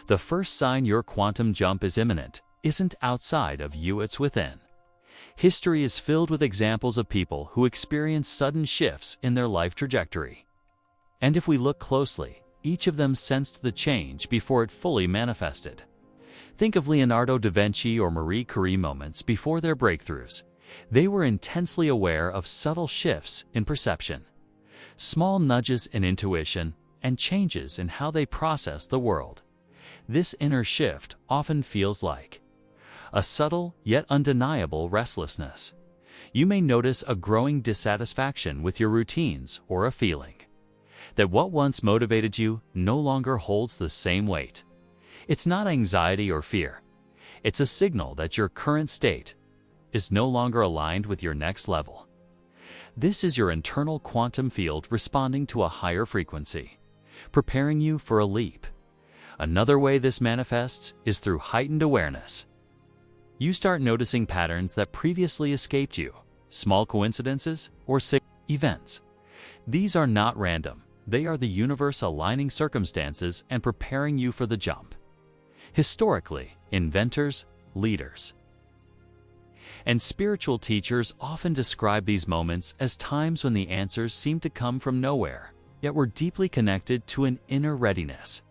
The first sign your quantum jump is imminent isn't outside of you, it's within. History is filled with examples of people who experience sudden shifts in their life trajectory. And if we look closely, each of them sensed the change before it fully manifested. Think of Leonardo da Vinci or Marie Curie moments before their breakthroughs. They were intensely aware of subtle shifts in perception, small nudges in intuition, and changes in how they process the world. This inner shift often feels like a subtle yet undeniable restlessness. You may notice a growing dissatisfaction with your routines or a feeling that what once motivated you no longer holds the same weight. It's not anxiety or fear. It's a signal that your current state is no longer aligned with your next level. This is your internal quantum field responding to a higher frequency, preparing you for a leap. Another way this manifests is through heightened awareness. You start noticing patterns that previously escaped you, small coincidences or events. These are not random. They are the universe aligning circumstances and preparing you for the jump. Historically, inventors, leaders, and spiritual teachers often describe these moments as times when the answers seem to come from nowhere, yet were deeply connected to an inner readiness.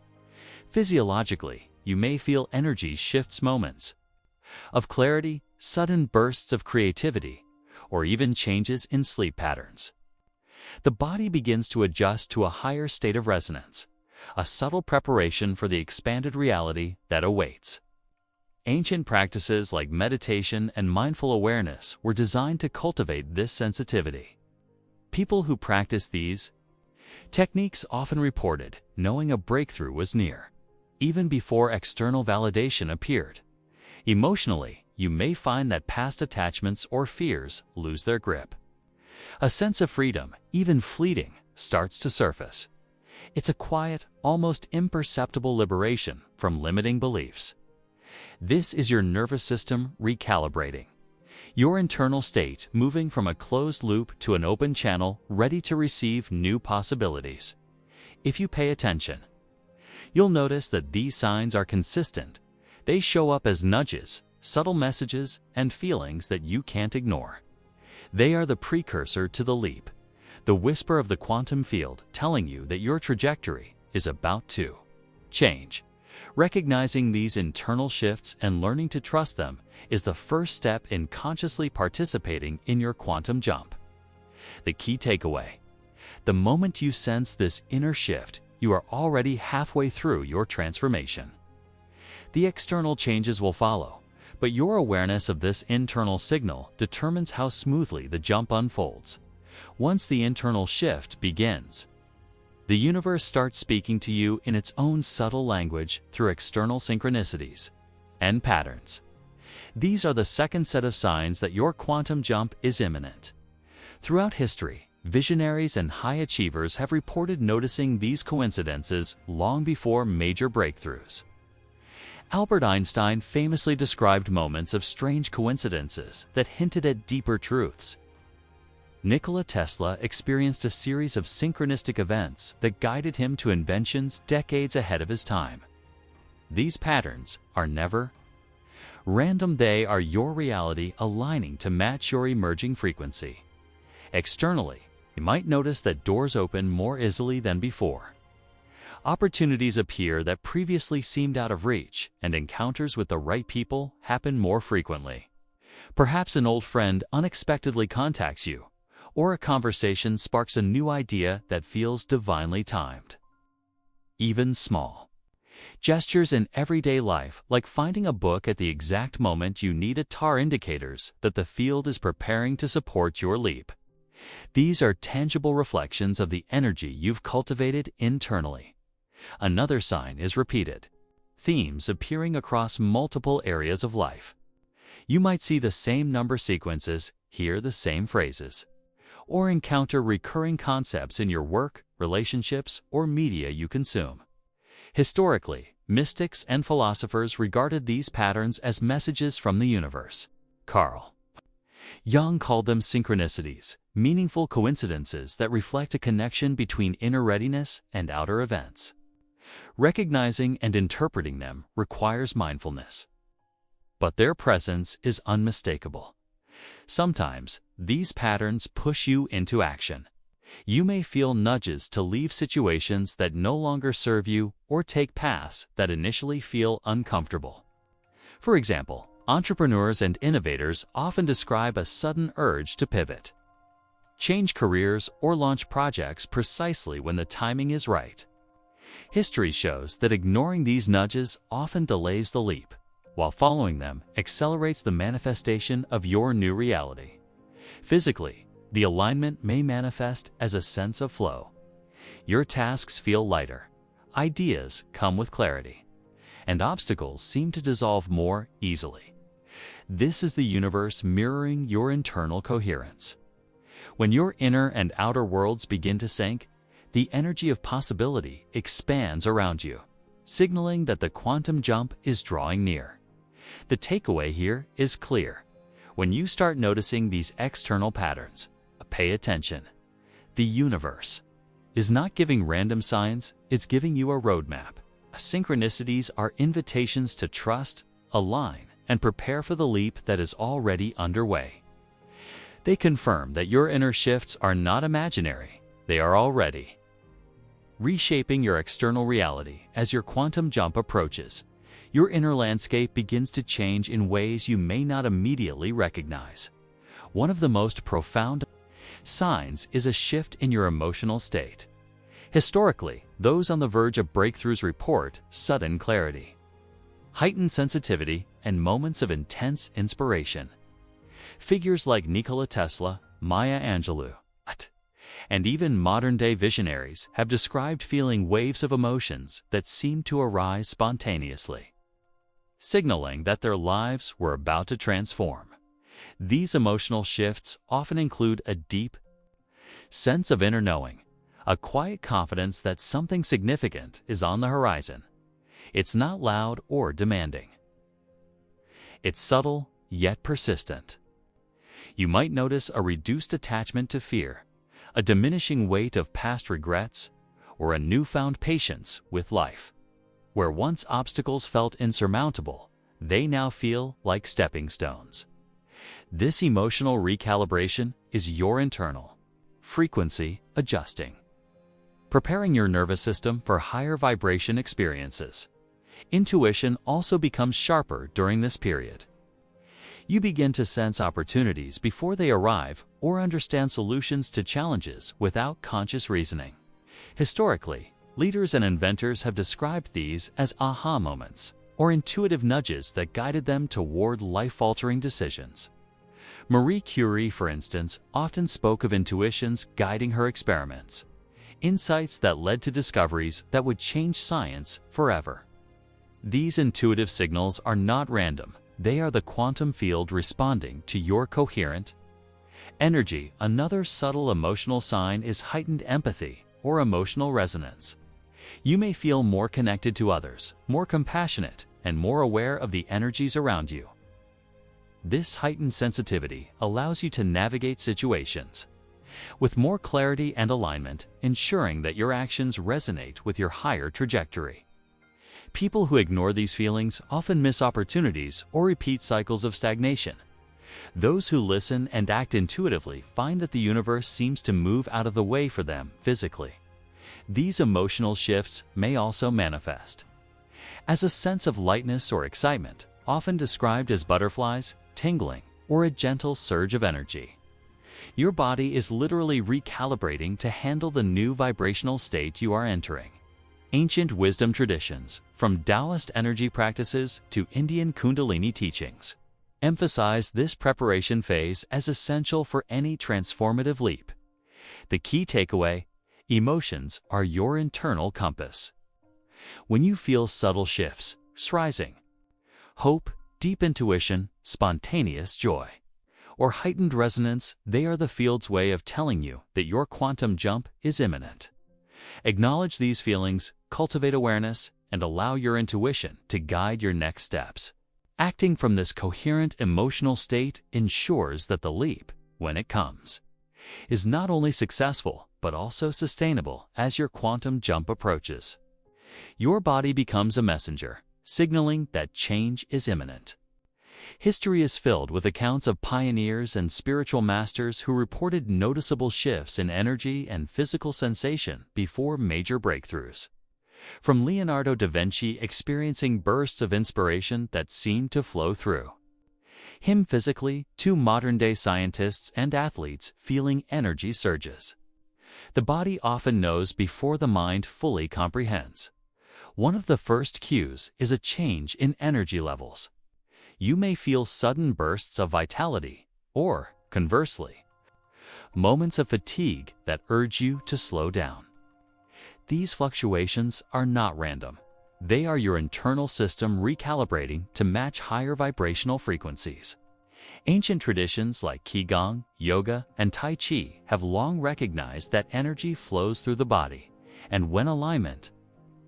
Physiologically, you may feel energy shifts, moments of clarity, sudden bursts of creativity, or even changes in sleep patterns. The body begins to adjust to a higher state of resonance, a subtle preparation for the expanded reality that awaits. Ancient practices like meditation and mindful awareness were designed to cultivate this sensitivity. People who practice these techniques often reported knowing a breakthrough was near, even before external validation appeared. Emotionally, you may find that past attachments or fears lose their grip. A sense of freedom, even fleeting, starts to surface. It's a quiet, almost imperceptible liberation from limiting beliefs. This is your nervous system recalibrating, your internal state moving from a closed loop to an open channel ready to receive new possibilities. If you pay attention, you'll notice that these signs are consistent. They show up as nudges, subtle messages, and feelings that you can't ignore. They are the precursor to the leap, the whisper of the quantum field telling you that your trajectory is about to change. Recognizing these internal shifts and learning to trust them is the first step in consciously participating in your quantum jump. The key takeaway: the moment you sense this inner shift, you are already halfway through your transformation. The external changes will follow, but your awareness of this internal signal determines how smoothly the jump unfolds. Once the internal shift begins, the universe starts speaking to you in its own subtle language through external synchronicities and patterns. These are the second set of signs that your quantum jump is imminent. Throughout history, visionaries and high achievers have reported noticing these coincidences long before major breakthroughs. Albert Einstein famously described moments of strange coincidences that hinted at deeper truths. Nikola Tesla experienced a series of synchronistic events that guided him to inventions decades ahead of his time. These patterns are never random. They are your reality aligning to match your emerging frequency. Externally, you might notice that doors open more easily than before. Opportunities appear that previously seemed out of reach, and encounters with the right people happen more frequently. Perhaps an old friend unexpectedly contacts you, or a conversation sparks a new idea that feels divinely timed. Even small gestures in everyday life, like finding a book at the exact moment you need it, are indicators that the field is preparing to support your leap. These are tangible reflections of the energy you've cultivated internally. Another sign is repeated themes appearing across multiple areas of life. You might see the same number sequences, hear the same phrases, or encounter recurring concepts in your work, relationships, or media you consume. Historically, mystics and philosophers regarded these patterns as messages from the universe. Carl Jung called them synchronicities, meaningful coincidences that reflect a connection between inner readiness and outer events. Recognizing and interpreting them requires mindfulness. But their presence is unmistakable. Sometimes, these patterns push you into action. You may feel nudges to leave situations that no longer serve you or take paths that initially feel uncomfortable. For example, entrepreneurs and innovators often describe a sudden urge to pivot, change careers, or launch projects precisely when the timing is right. History shows that ignoring these nudges often delays the leap, while following them accelerates the manifestation of your new reality. Physically, the alignment may manifest as a sense of flow. Your tasks feel lighter, ideas come with clarity, and obstacles seem to dissolve more easily. This is the universe mirroring your internal coherence. When your inner and outer worlds begin to sync, the energy of possibility expands around you, signaling that the quantum jump is drawing near. The takeaway here is clear. When you start noticing these external patterns, pay attention. The universe is not giving random signs, it's giving you a roadmap. Synchronicities are invitations to trust, align, and prepare for the leap that is already underway. They confirm that your inner shifts are not imaginary, they are already reshaping your external reality. As your quantum jump approaches, your inner landscape begins to change in ways you may not immediately recognize. One of the most profound signs is a shift in your emotional state. Historically, those on the verge of breakthroughs report sudden clarity, heightened sensitivity, and moments of intense inspiration. Figures like Nikola Tesla, Maya Angelou, and even modern-day visionaries have described feeling waves of emotions that seem to arise spontaneously, signaling that their lives were about to transform. These emotional shifts often include a deep sense of inner knowing, a quiet confidence that something significant is on the horizon. It's not loud or demanding. It's subtle, yet persistent. You might notice a reduced attachment to fear, a diminishing weight of past regrets, or a newfound patience with life. Where once obstacles felt insurmountable, they now feel like stepping stones. This emotional recalibration is your internal frequency adjusting, preparing your nervous system for higher vibration experiences. Intuition also becomes sharper during this period. You begin to sense opportunities before they arrive or understand solutions to challenges without conscious reasoning. Historically, leaders and inventors have described these as aha moments, or intuitive nudges that guided them toward life-altering decisions. Marie Curie, for instance, often spoke of intuitions guiding her experiments, insights that led to discoveries that would change science forever. These intuitive signals are not random. They are the quantum field responding to your coherent energy. Another subtle emotional sign is heightened empathy or emotional resonance. You may feel more connected to others, more compassionate, and more aware of the energies around you. This heightened sensitivity allows you to navigate situations with more clarity and alignment, ensuring that your actions resonate with your higher trajectory. People who ignore these feelings often miss opportunities or repeat cycles of stagnation. Those who listen and act intuitively find that the universe seems to move out of the way for them physically. These emotional shifts may also manifest as a sense of lightness or excitement, often described as butterflies, tingling, or a gentle surge of energy. Your body is literally recalibrating to handle the new vibrational state you are entering. Ancient wisdom traditions, from Taoist energy practices to Indian Kundalini teachings, emphasize this preparation phase as essential for any transformative leap. The key takeaway: emotions are your internal compass. When you feel subtle shifts, rising hope, deep intuition, spontaneous joy, or heightened resonance, they are the field's way of telling you that your quantum jump is imminent. Acknowledge these feelings, cultivate awareness, and allow your intuition to guide your next steps. Acting from this coherent emotional state ensures that the leap, when it comes, is not only successful but also sustainable as your quantum jump approaches. Your body becomes a messenger, signaling that change is imminent. History is filled with accounts of pioneers and spiritual masters who reported noticeable shifts in energy and physical sensation before major breakthroughs. From Leonardo da Vinci experiencing bursts of inspiration that seemed to flow through him physically, to modern-day scientists and athletes feeling energy surges. The body often knows before the mind fully comprehends. One of the first cues is a change in energy levels. You may feel sudden bursts of vitality, or, conversely, moments of fatigue that urge you to slow down. These fluctuations are not random. They are your internal system recalibrating to match higher vibrational frequencies. Ancient traditions like Qigong, Yoga, and Tai Chi have long recognized that energy flows through the body, and when alignment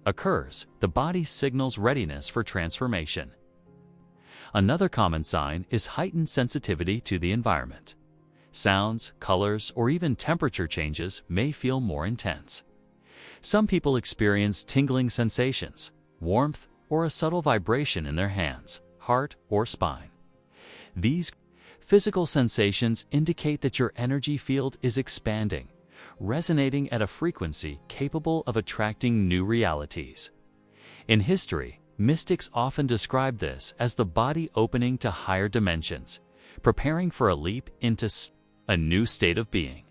occurs, the body signals readiness for transformation. Another common sign is heightened sensitivity to the environment. Sounds, colors, or even temperature changes may feel more intense. Some people experience tingling sensations, warmth, or a subtle vibration in their hands, heart, or spine. These physical sensations indicate that your energy field is expanding, resonating at a frequency capable of attracting new realities. In history, mystics often describe this as the body opening to higher dimensions, preparing for a leap into a new state of being.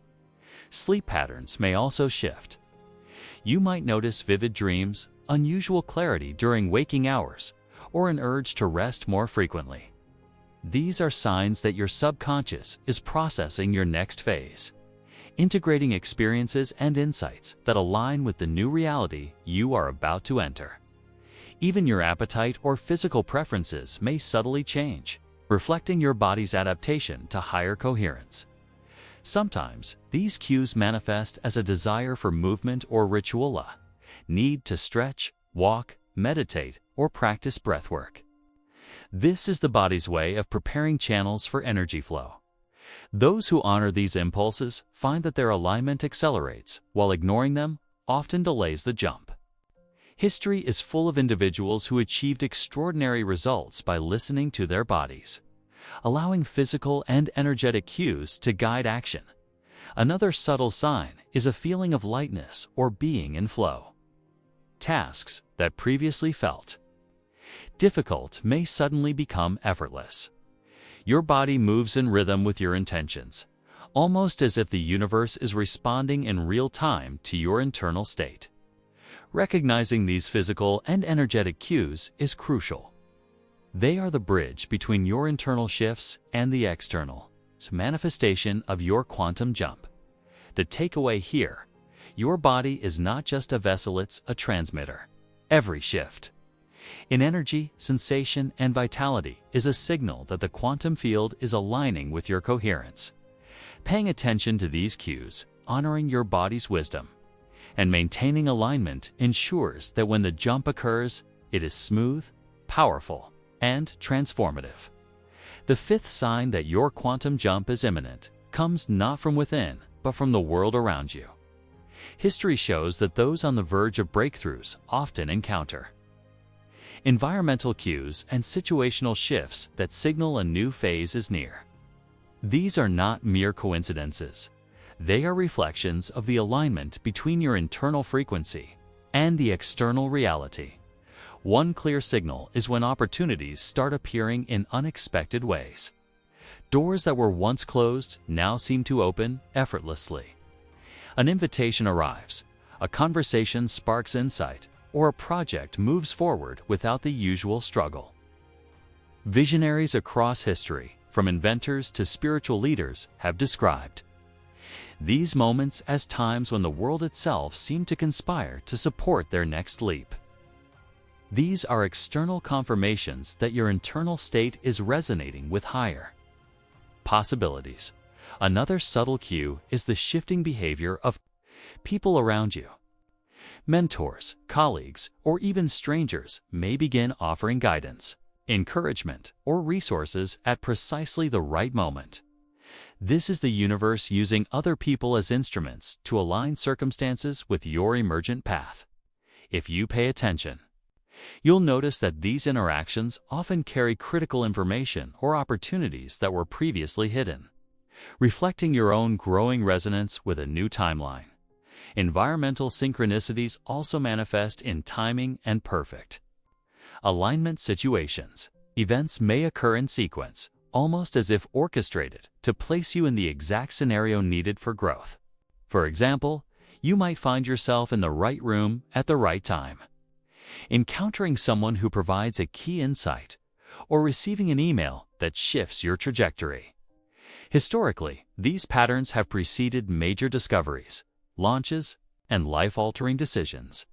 Sleep patterns may also shift. You might notice vivid dreams, unusual clarity during waking hours, or an urge to rest more frequently. These are signs that your subconscious is processing your next phase, integrating experiences and insights that align with the new reality you are about to enter. Even your appetite or physical preferences may subtly change, reflecting your body's adaptation to higher coherence. Sometimes, these cues manifest as a desire for movement or ritual, a need to stretch, walk, meditate, or practice breathwork. This is the body's way of preparing channels for energy flow. Those who honor these impulses find that their alignment accelerates, while ignoring them often delays the jump. History is full of individuals who achieved extraordinary results by listening to their bodies, allowing physical and energetic cues to guide action. Another subtle sign is a feeling of lightness or being in flow. Tasks that previously felt difficult may suddenly become effortless. Your body moves in rhythm with your intentions, almost as if the universe is responding in real time to your internal state. Recognizing these physical and energetic cues is crucial. They are the bridge between your internal shifts and the external manifestation of your quantum jump. The takeaway here: your body is not just a vessel, it's a transmitter. Every shift in energy, sensation, and vitality is a signal that the quantum field is aligning with your coherence. Paying attention to these cues, honoring your body's wisdom, and maintaining alignment ensures that when the jump occurs, it is smooth, powerful, and transformative. The fifth sign that your quantum jump is imminent comes not from within, but from the world around you. History shows that those on the verge of breakthroughs often encounter environmental cues and situational shifts that signal a new phase is near. These are not mere coincidences. They are reflections of the alignment between your internal frequency and the external reality. One clear signal is when opportunities start appearing in unexpected ways. Doors that were once closed now seem to open effortlessly. An invitation arrives, a conversation sparks insight, or a project moves forward without the usual struggle. Visionaries across history, from inventors to spiritual leaders, have described these moments as times when the world itself seemed to conspire to support their next leap. These are external confirmations that your internal state is resonating with higher possibilities. Another subtle cue is the shifting behavior of people around you. Mentors, colleagues, or even strangers may begin offering guidance, encouragement, or resources at precisely the right moment. This is the universe using other people as instruments to align circumstances with your emergent path. if you pay attention. You'll notice that these interactions often carry critical information or opportunities that were previously hidden, reflecting your own growing resonance with a new timeline. Environmental synchronicities also manifest in timing and perfect alignment situations. Events may occur in sequence, almost as if orchestrated, to place you in the exact scenario needed for growth. For example, you might find yourself in the right room at the right time, encountering someone who provides a key insight, or receiving an email that shifts your trajectory. Historically, these patterns have preceded major discoveries, launches, and life-altering decisions.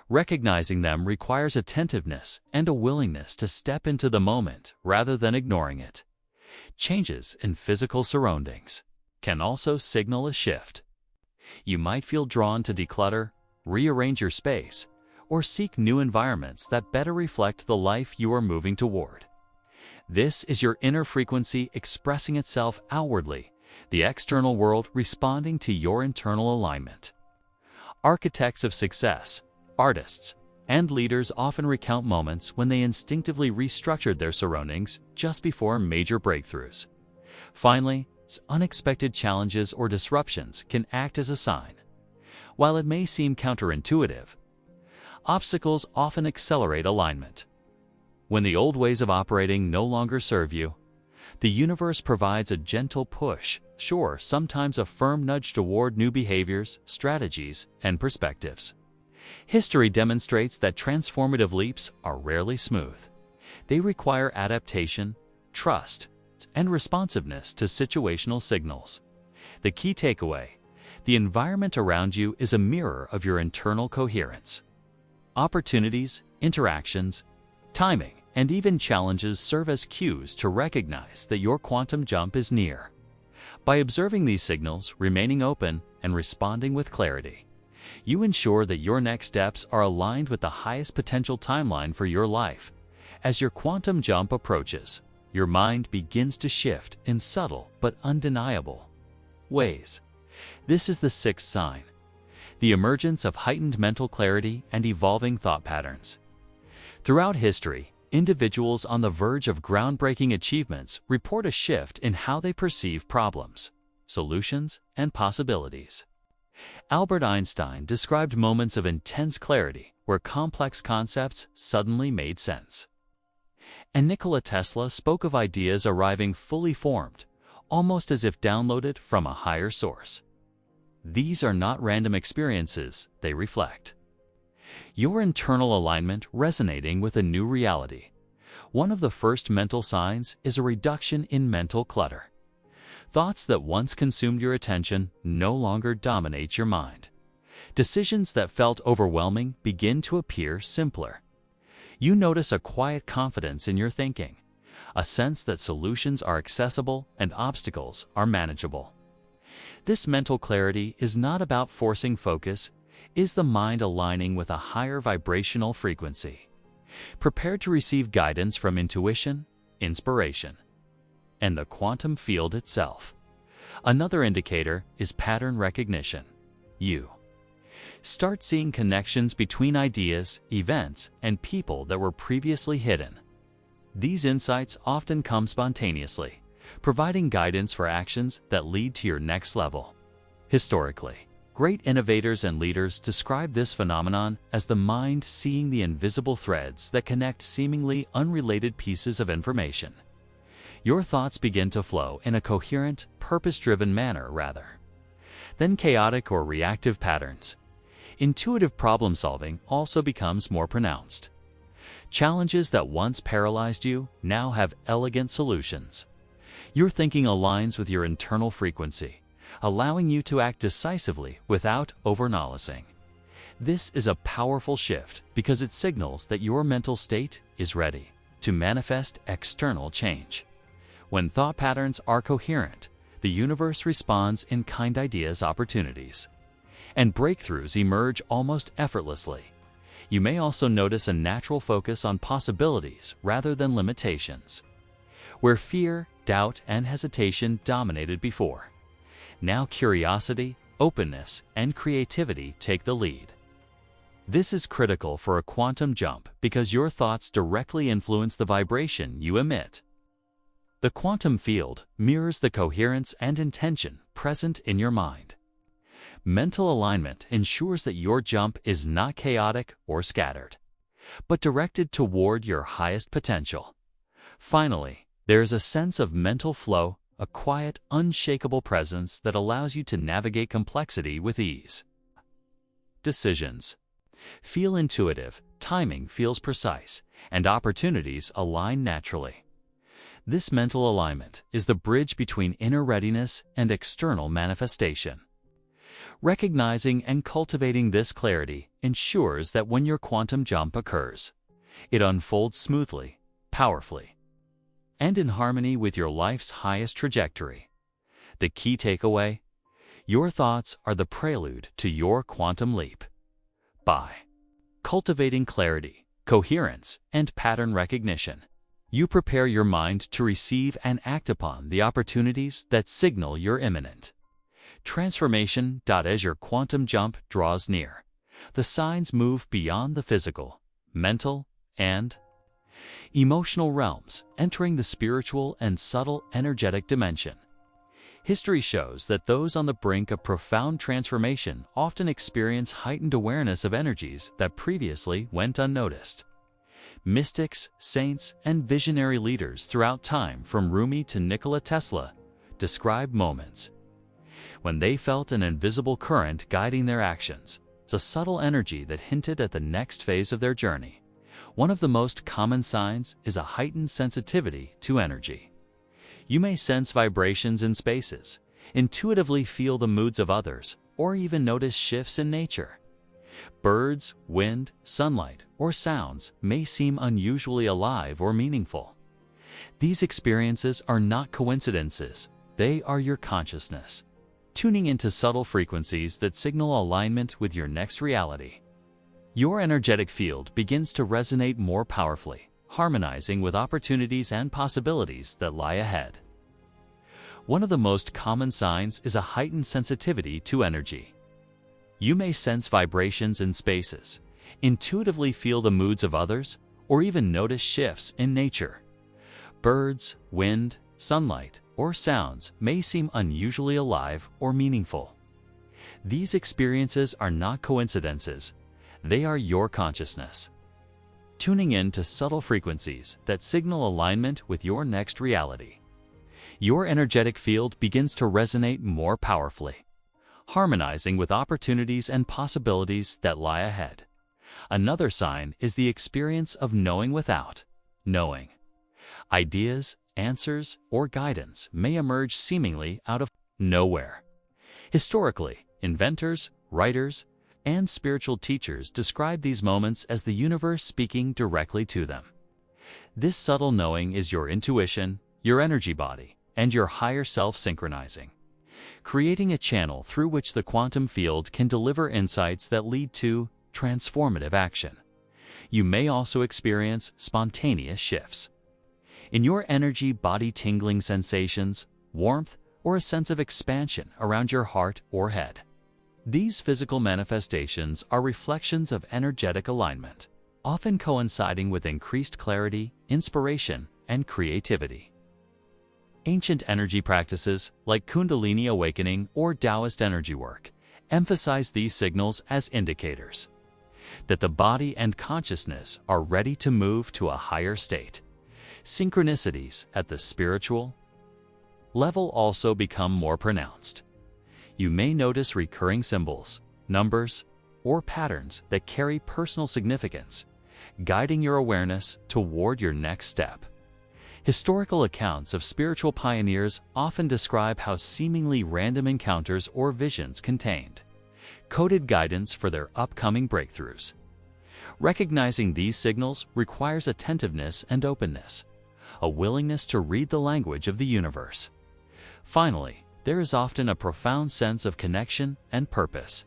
Recognizing them requires attentiveness and a willingness to step into the moment rather than ignoring it. Changes in physical surroundings can also signal a shift. You might feel drawn to declutter, rearrange your space, or seek new environments that better reflect the life you are moving toward. This is your inner frequency expressing itself outwardly, the external world responding to your internal alignment. Architects of success, artists, and leaders often recount moments when they instinctively restructured their surroundings just before major breakthroughs. Finally, unexpected challenges or disruptions can act as a sign. While it may seem counterintuitive, obstacles often accelerate alignment. When the old ways of operating no longer serve you, the universe provides a gentle push, sure, sometimes a firm nudge toward new behaviors, strategies, and perspectives. History demonstrates that transformative leaps are rarely smooth. They require adaptation, trust, and responsiveness to situational signals. The key takeaway: the environment around you is a mirror of your internal coherence. Opportunities, interactions, timing, and even challenges serve as cues to recognize that your quantum jump is near. By observing these signals, remaining open, and responding with clarity, you ensure that your next steps are aligned with the highest potential timeline for your life. As your quantum jump approaches, your mind begins to shift in subtle but undeniable ways. This is the sixth sign: the emergence of heightened mental clarity and evolving thought patterns. Throughout history, individuals on the verge of groundbreaking achievements report a shift in how they perceive problems, solutions, and possibilities. Albert Einstein described moments of intense clarity where complex concepts suddenly made sense. And Nikola Tesla spoke of ideas arriving fully formed, almost as if downloaded from a higher source. These are not random experiences, they reflect your internal alignment resonating with a new reality. One of the first mental signs is a reduction in mental clutter. Thoughts that once consumed your attention no longer dominate your mind. Decisions that felt overwhelming begin to appear simpler. You notice a quiet confidence in your thinking, a sense that solutions are accessible and obstacles are manageable. This mental clarity is not about forcing focus, it is the mind aligning with a higher vibrational frequency, prepared to receive guidance from intuition, inspiration, and the quantum field itself. Another indicator is pattern recognition. You start seeing connections between ideas, events, and people that were previously hidden. These insights often come spontaneously, providing guidance for actions that lead to your next level. Historically, great innovators and leaders describe this phenomenon as the mind seeing the invisible threads that connect seemingly unrelated pieces of information. Your thoughts begin to flow in a coherent, purpose-driven manner rather than chaotic or reactive patterns. Intuitive problem-solving also becomes more pronounced. Challenges that once paralyzed you now have elegant solutions. Your thinking aligns with your internal frequency, allowing you to act decisively without overanalyzing. This is a powerful shift because it signals that your mental state is ready to manifest external change. When thought patterns are coherent, the universe responds in kind ideas, opportunities, and breakthroughs emerge almost effortlessly. You may also notice a natural focus on possibilities rather than limitations. Where fear, doubt, and hesitation dominated before, now curiosity, openness, and creativity take the lead. This is critical for a quantum jump because your thoughts directly influence the vibration you emit. The quantum field mirrors the coherence and intention present in your mind. Mental alignment ensures that your jump is not chaotic or scattered, but directed toward your highest potential. Finally, there is a sense of mental flow, a quiet, unshakable presence that allows you to navigate complexity with ease. Decisions feel intuitive, timing feels precise, and opportunities align naturally. This mental alignment is the bridge between inner readiness and external manifestation. Recognizing and cultivating this clarity ensures that when your quantum jump occurs, it unfolds smoothly, powerfully, and in harmony with your life's highest trajectory. The key takeaway: your thoughts are the prelude to your quantum leap. By cultivating clarity, coherence, and pattern recognition, you prepare your mind to receive and act upon the opportunities that signal your imminent transformation. As your quantum jump draws near, the signs move beyond the physical, mental, and emotional realms, entering the spiritual and subtle energetic dimension. History shows that those on the brink of profound transformation often experience heightened awareness of energies that previously went unnoticed. Mystics, saints, and visionary leaders throughout time, from Rumi to Nikola Tesla, describe moments when they felt an invisible current guiding their actions. It's a subtle energy that hinted at the next phase of their journey. One of the most common signs is a heightened sensitivity to energy. You may sense vibrations in spaces, intuitively feel the moods of others, or even notice shifts in nature. Birds, wind, sunlight, or sounds may seem unusually alive or meaningful. These experiences are not coincidences, they are your consciousness tuning into subtle frequencies that signal alignment with your next reality. Your energetic field begins to resonate more powerfully, harmonizing with opportunities and possibilities that lie ahead. One of the most common signs is a heightened sensitivity to energy. You may sense vibrations in spaces, intuitively feel the moods of others, or even notice shifts in nature. Birds, wind, sunlight, or sounds may seem unusually alive or meaningful. These experiences are not coincidences, they are your consciousness tuning in to subtle frequencies that signal alignment with your next reality. Your energetic field begins to resonate more powerfully, harmonizing with opportunities and possibilities that lie ahead. Another sign is the experience of knowing without knowing. Ideas, answers, or guidance may emerge seemingly out of nowhere. Historically, inventors, writers, and spiritual teachers describe these moments as the universe speaking directly to them. This subtle knowing is your intuition, your energy body, and your higher self synchronizing, creating a channel through which the quantum field can deliver insights that lead to transformative action. You may also experience spontaneous shifts in your energy body, tingling sensations, warmth, or a sense of expansion around your heart or head. These physical manifestations are reflections of energetic alignment, often coinciding with increased clarity, inspiration, and creativity. Ancient energy practices like Kundalini awakening or Taoist energy work emphasize these signals as indicators that the body and consciousness are ready to move to a higher state. Synchronicities at the spiritual level also become more pronounced. You may notice recurring symbols, numbers, or patterns that carry personal significance, guiding your awareness toward your next step. Historical accounts of spiritual pioneers often describe how seemingly random encounters or visions contained coded guidance for their upcoming breakthroughs. Recognizing these signals requires attentiveness and openness, a willingness to read the language of the universe. Finally, there is often a profound sense of connection and purpose.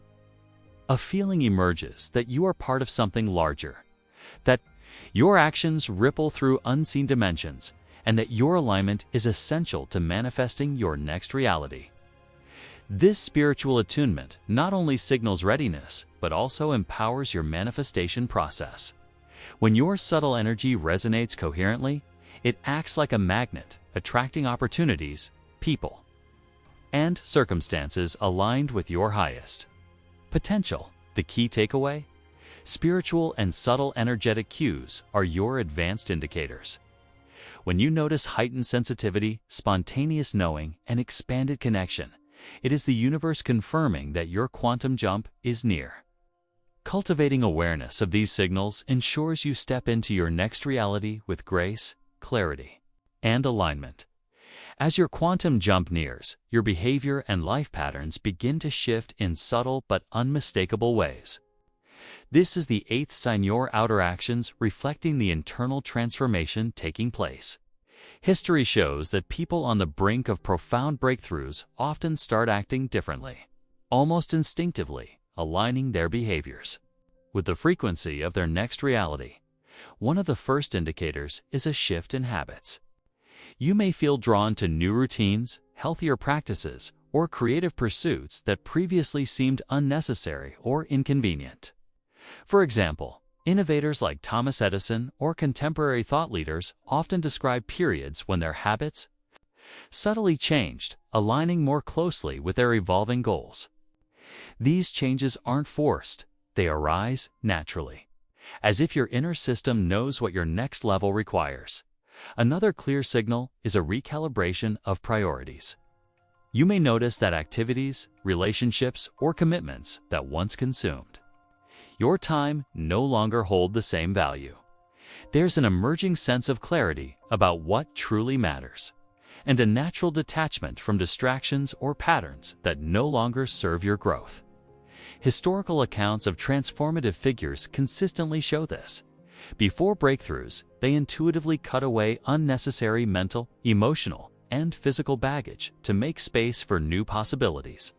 A feeling emerges that you are part of something larger, that your actions ripple through unseen dimensions, and that your alignment is essential to manifesting your next reality. This spiritual attunement not only signals readiness, but also empowers your manifestation process. When your subtle energy resonates coherently, it acts like a magnet, attracting opportunities, people, and circumstances aligned with your highest potential. The key takeaway? Spiritual and subtle energetic cues are your advanced indicators. When you notice heightened sensitivity, spontaneous knowing, and expanded connection, it is the universe confirming that your quantum jump is near. Cultivating awareness of these signals ensures you step into your next reality with grace, clarity, and alignment. As your quantum jump nears, your behavior and life patterns begin to shift in subtle but unmistakable ways. This is the eighth sign: your outer actions reflecting the internal transformation taking place. History shows that people on the brink of profound breakthroughs often start acting differently, almost instinctively, aligning their behaviors with the frequency of their next reality. One of the first indicators is a shift in habits. You may feel drawn to new routines, healthier practices, or creative pursuits that previously seemed unnecessary or inconvenient. For example, innovators like Thomas Edison or contemporary thought leaders often describe periods when their habits subtly changed, aligning more closely with their evolving goals. These changes aren't forced, they arise naturally, as if your inner system knows what your next level requires. Another clear signal is a recalibration of priorities. You may notice that activities, relationships, or commitments that once consumed your time no longer hold the same value. There's an emerging sense of clarity about what truly matters, and a natural detachment from distractions or patterns that no longer serve your growth. Historical accounts of transformative figures consistently show this. Before breakthroughs, they intuitively cut away unnecessary mental, emotional, and physical baggage to make space for new possibilities.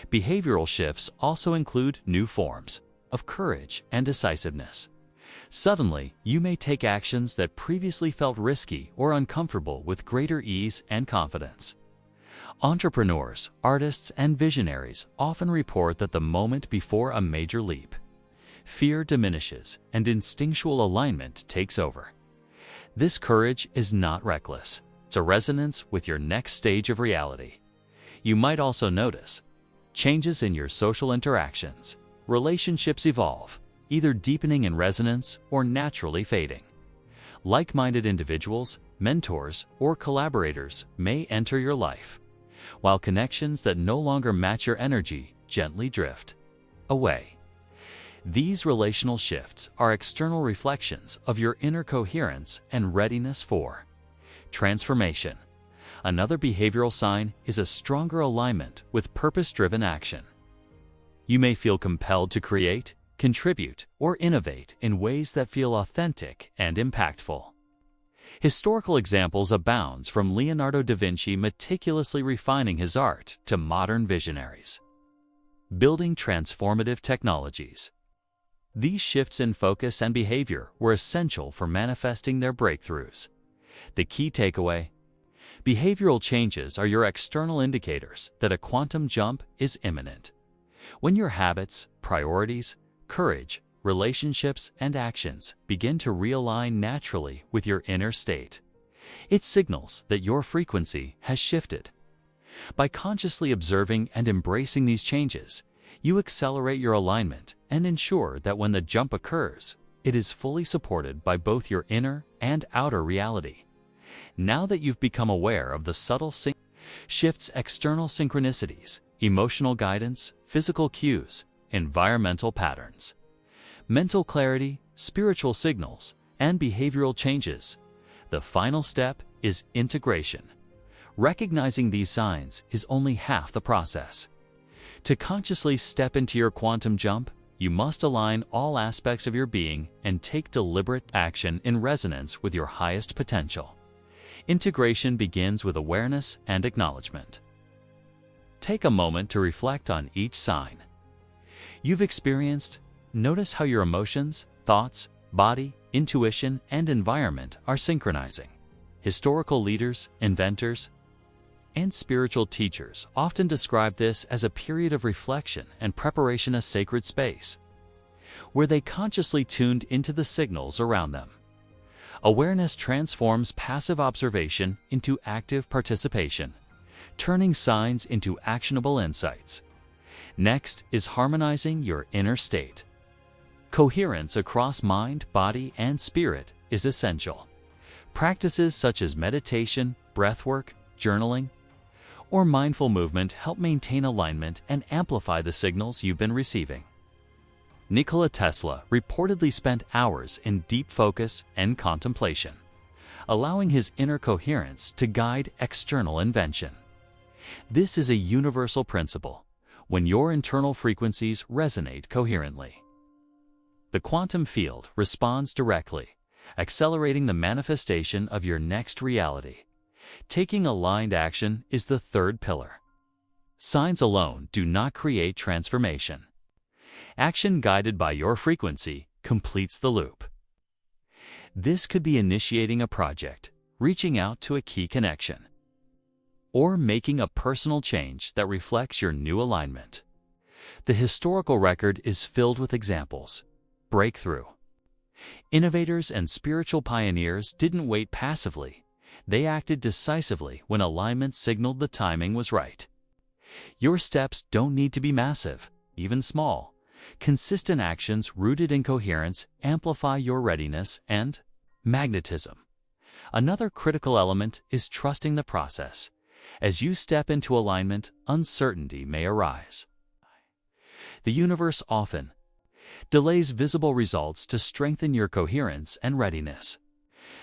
Behavioral shifts also include new forms of courage and decisiveness. Suddenly, you may take actions that previously felt risky or uncomfortable with greater ease and confidence. Entrepreneurs, artists, and visionaries often report that the moment before a major leap, fear diminishes and instinctual alignment takes over. This courage is not reckless. It's a resonance with your next stage of reality. You might also notice changes in your social interactions. Relationships evolve, either deepening in resonance or naturally fading. Like-minded individuals, mentors, or collaborators may enter your life, while connections that no longer match your energy gently drift away. These relational shifts are external reflections of your inner coherence and readiness for transformation. Another behavioral sign is a stronger alignment with purpose-driven action. You may feel compelled to create, contribute, or innovate in ways that feel authentic and impactful. Historical examples abound, from Leonardo da Vinci meticulously refining his art to modern visionaries building transformative technologies. These shifts in focus and behavior were essential for manifesting their breakthroughs. The key takeaway: behavioral changes are your external indicators that a quantum jump is imminent. When your habits, priorities, courage, relationships, and actions begin to realign naturally with your inner state, it signals that your frequency has shifted. By consciously observing and embracing these changes, you accelerate your alignment and ensure that when the jump occurs, it is fully supported by both your inner and outer reality. Now that you've become aware of the subtle shifts, external synchronicities, emotional guidance, physical cues, environmental patterns, mental clarity, spiritual signals, and behavioral changes, the final step is integration. Recognizing these signs is only half the process. To consciously step into your quantum jump, you must align all aspects of your being and take deliberate action in resonance with your highest potential. Integration begins with awareness and acknowledgement. Take a moment to reflect on each sign you've experienced. Notice how your emotions, thoughts, body, intuition, and environment are synchronizing. Historical leaders, inventors, and spiritual teachers often describe this as a period of reflection and preparation, a sacred space, where they consciously tuned into the signals around them. Awareness transforms passive observation into active participation, turning signs into actionable insights. Next is harmonizing your inner state. Coherence across mind, body, and spirit is essential. Practices such as meditation, breathwork, journaling, or mindful movement help maintain alignment and amplify the signals you've been receiving. Nikola Tesla reportedly spent hours in deep focus and contemplation, allowing his inner coherence to guide external invention. This is a universal principle when your internal frequencies resonate coherently. The quantum field responds directly, accelerating the manifestation of your next reality. Taking aligned action is the third pillar. Signs alone do not create transformation. Action guided by your frequency completes the loop. This could be initiating a project, reaching out to a key connection, or making a personal change that reflects your new alignment. The historical record is filled with examples. Breakthrough. Innovators and spiritual pioneers didn't wait passively. They acted decisively when alignment signaled the timing was right. Your steps don't need to be massive, even small. Consistent actions rooted in coherence amplify your readiness and magnetism. Another critical element is trusting the process. As you step into alignment, uncertainty may arise. The universe often delays visible results to strengthen your coherence and readiness.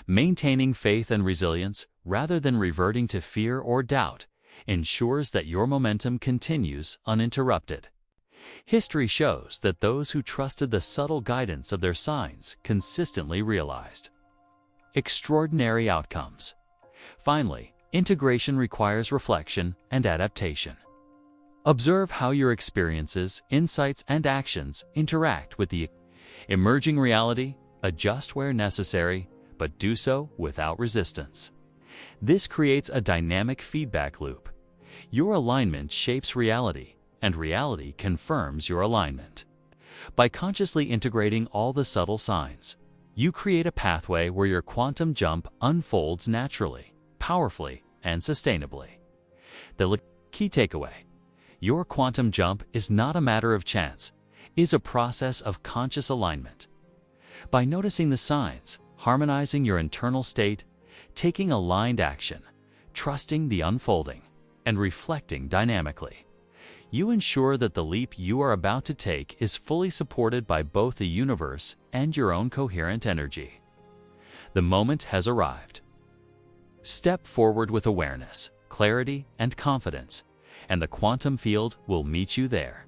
Maintaining faith and resilience, rather than reverting to fear or doubt, ensures that your momentum continues uninterrupted. History shows that those who trusted the subtle guidance of their signs consistently realized extraordinary outcomes. Finally, integration requires reflection and adaptation. Observe how your experiences, insights, and actions interact with the emerging reality. Adjust where necessary, but do so without resistance. This creates a dynamic feedback loop. Your alignment shapes reality, and reality confirms your alignment. By consciously integrating all the subtle signs, you create a pathway where your quantum jump unfolds naturally, powerfully, and sustainably. The key takeaway: your quantum jump is not a matter of chance, it is a process of conscious alignment. By noticing the signs, harmonizing your internal state, taking aligned action, trusting the unfolding, and reflecting dynamically, you ensure that the leap you are about to take is fully supported by both the universe and your own coherent energy. The moment has arrived. Step forward with awareness, clarity, and confidence, and the quantum field will meet you there.